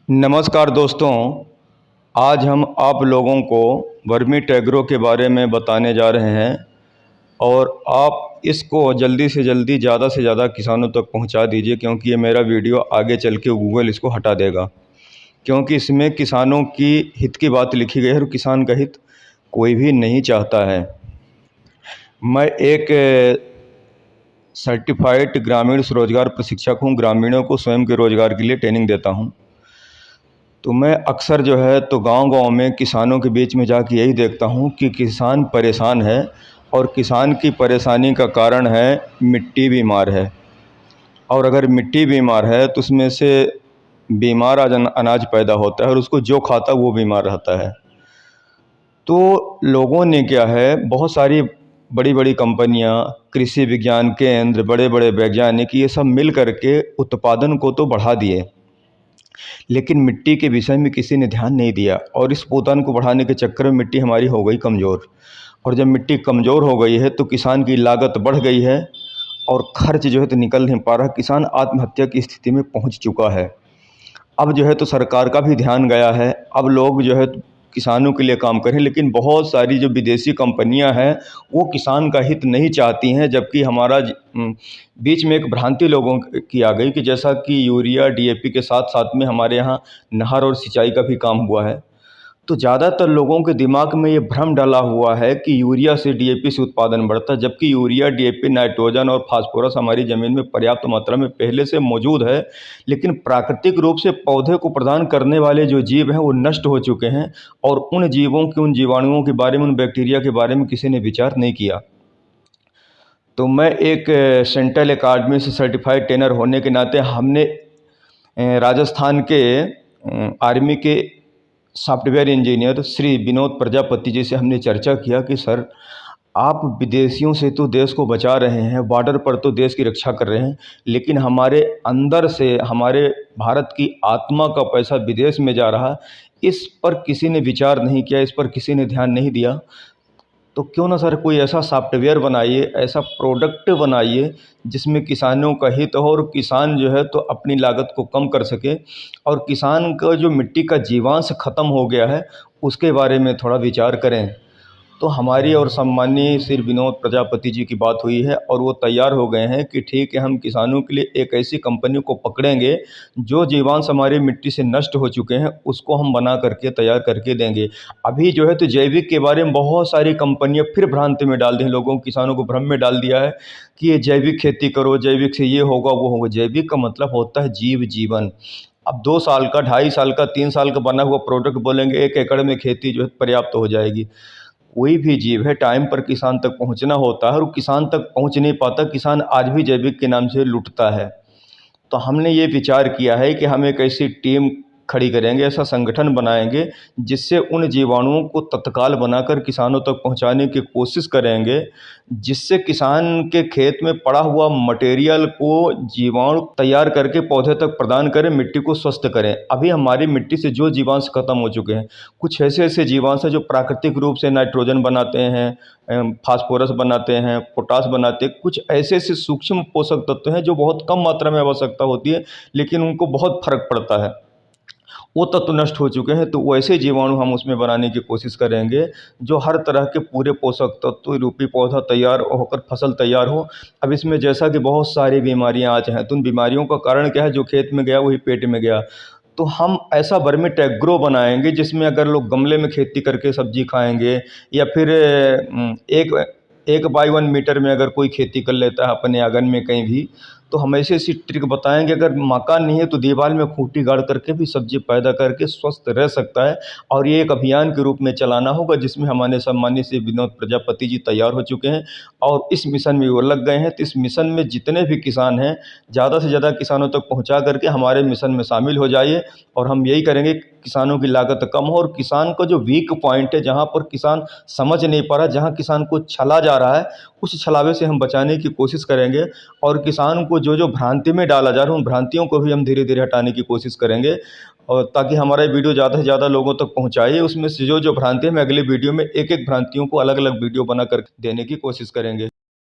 नमस्कार दोस्तों, आज हम आप लोगों को वर्मी टैग्रो के बारे में बताने जा रहे हैं और आप इसको जल्दी से जल्दी ज़्यादा से ज़्यादा किसानों तक पहुंचा दीजिए, क्योंकि ये मेरा वीडियो आगे चल के गूगल इसको हटा देगा। क्योंकि इसमें किसानों की हित की बात लिखी गई है और किसान का हित कोई भी नहीं चाहता है। मैं एक सर्टिफाइड ग्रामीण स्वरोजगार प्रशिक्षक हूँ। ग्रामीणों को स्वयं के रोज़गार के लिए ट्रेनिंग देता हूँ। तो मैं अक्सर जो है तो गांव-गांव में किसानों के बीच में जाके यही देखता हूँ कि किसान परेशान है और किसान की परेशानी का कारण है मिट्टी बीमार है। और अगर मिट्टी बीमार है तो उसमें से बीमार अनाज पैदा होता है और उसको जो खाता वो बीमार रहता है। तो लोगों ने क्या है, बहुत सारी बड़ी-बड़ी कंपनियां, कृषि विज्ञान केंद्र, बड़े-बड़े वैज्ञानिक ये सब मिल करके उत्पादन को तो बढ़ा दिए, लेकिन मिट्टी के विषय में किसी ने ध्यान नहीं दिया और इस उत्पादन को बढ़ाने के चक्कर में मिट्टी हमारी हो गई कमज़ोर। और जब मिट्टी कमज़ोर हो गई है तो किसान की लागत बढ़ गई है और खर्च जो है तो निकल नहीं पा रहा। किसान आत्महत्या की स्थिति में पहुंच चुका है। अब जो है तो सरकार का भी ध्यान गया है। अब लोग जो है किसानों के लिए काम करें, लेकिन बहुत सारी जो विदेशी कंपनियां हैं वो किसान का हित नहीं चाहती हैं। जबकि हमारा बीच में एक भ्रांति लोगों की आ गई कि जैसा कि यूरिया डीएपी के साथ साथ में हमारे यहाँ नहर और सिंचाई का भी काम हुआ है। तो ज़्यादातर लोगों के दिमाग में ये भ्रम डाला हुआ है कि यूरिया से डीएपी से उत्पादन बढ़ता है, जबकि यूरिया डीएपी नाइट्रोजन और फास्फोरस हमारी ज़मीन में पर्याप्त मात्रा में पहले से मौजूद है। लेकिन प्राकृतिक रूप से पौधे को प्रदान करने वाले जो जीव हैं वो नष्ट हो चुके हैं और उन जीवों के, उन जीवाणुओं के बारे में, उन बैक्टीरिया के बारे में किसी ने विचार नहीं किया। तो मैं एक सेंट्रल अकादमी से सर्टिफाइड ट्रेनर होने के नाते हमने राजस्थान के आर्मी के सॉफ्टवेयर इंजीनियर श्री विनोद प्रजापति जी से हमने चर्चा किया कि सर, आप विदेशियों से तो देश को बचा रहे हैं, बॉर्डर पर तो देश की रक्षा कर रहे हैं, लेकिन हमारे अंदर से हमारे भारत की आत्मा का पैसा विदेश में जा रहा है। इस पर किसी ने विचार नहीं किया, इस पर किसी ने ध्यान नहीं दिया। तो क्यों ना सर कोई ऐसा सॉफ्टवेयर बनाइए, ऐसा प्रोडक्ट बनाइए जिसमें किसानों का हित हो और किसान जो है तो अपनी लागत को कम कर सके और किसान का जो मिट्टी का जीवांश ख़त्म हो गया है उसके बारे में थोड़ा विचार करें। तो हमारी और सम्माननीय श्री विनोद प्रजापति जी की बात हुई है और वो तैयार हो गए हैं कि ठीक है, हम किसानों के लिए एक ऐसी कंपनी को पकड़ेंगे जो जीवांश हमारी मिट्टी से नष्ट हो चुके हैं उसको हम बना करके तैयार करके देंगे। अभी जो है तो जैविक के बारे में बहुत सारी कंपनियां फिर भ्रांति में डाल दी हैं, लोगों किसानों को भ्रम में डाल दिया है कि ये जैविक खेती करो, जैविक से ये होगा वो होगा। जैविक का मतलब होता है जीव जीवन। अब 2 साल का, 2.5 साल का, 3 साल का बना हुआ प्रोडक्ट बोलेंगे 1 एकड़ में खेती जो है पर्याप्त हो जाएगी। कोई भी जीव है टाइम पर किसान तक पहुंचना होता है और किसान तक पहुंच नहीं पाता। किसान आज भी जैविक के नाम से लुटता है। तो हमने ये विचार किया है कि हम एक ऐसी टीम खड़ी करेंगे, ऐसा संगठन बनाएंगे जिससे उन जीवाणुओं को तत्काल बनाकर किसानों तक पहुंचाने की कोशिश करेंगे, जिससे किसान के खेत में पड़ा हुआ मटेरियल को जीवाणु तैयार करके पौधे तक प्रदान करें, मिट्टी को स्वस्थ करें। अभी हमारी मिट्टी से जो जीवांश खत्म हो चुके हैं, कुछ ऐसे ऐसे जीवांश हैं जो प्राकृतिक रूप से नाइट्रोजन बनाते हैं, फास्फोरस बनाते हैं, पोटास बनाते हैं। कुछ ऐसे ऐसे सूक्ष्म पोषक तत्व हैं जो बहुत कम मात्रा में आवश्यकता होती है लेकिन उनको बहुत फर्क पड़ता है, वो तत्व नष्ट हो चुके हैं। तो वैसे जीवाणु हम उसमें बनाने की कोशिश करेंगे जो हर तरह के पूरे पोषक तत्व रूपी पौधा तैयार होकर फसल तैयार हो। अब इसमें जैसा कि बहुत सारी बीमारियां आज हैं, तो उन बीमारियों का कारण क्या है? जो खेत में गया वही पेट में गया। तो हम ऐसा वर्मी टैग्रो बनाएंगे जिसमें अगर लोग गमले में खेती करके सब्जी खाएंगे या फिर एक 1 बाई 1 मीटर में अगर कोई खेती कर लेता है अपने आंगन में कहीं भी, तो हम ऐसी ऐसी ट्रिक बताएंगे। अगर मकान नहीं है तो दीवार में खूंटी गाड़ करके भी सब्जी पैदा करके स्वस्थ रह सकता है। और ये एक अभियान के रूप में चलाना होगा जिसमें हमारे सम्मानित से विनोद प्रजापति जी तैयार हो चुके हैं और इस मिशन में वो लग गए हैं। तो इस मिशन में जितने भी किसान हैं ज़्यादा से ज़्यादा किसानों तक पहुँचा करके हमारे मिशन में शामिल हो जाइए। और हम यही करेंगे किसानों की लागत कम हो और किसान का जो वीक पॉइंट है, जहाँ पर किसान समझ नहीं पा रहा, जहाँ किसान को छला जा रहा है, उस छलावे से हम बचाने की कोशिश करेंगे। और किसान को जो जो भ्रांति में डाला जा रहा है उन भ्रांतियों को भी हम धीरे धीरे हटाने की कोशिश करेंगे और ताकि हमारा ये वीडियो ज़्यादा से ज़्यादा लोगों तक पहुँचाए। उसमें से जो जो भ्रांति है, मैं अगले वीडियो में एक एक भ्रांतियों को अलग अलग वीडियो बना कर देने की कोशिश करेंगे।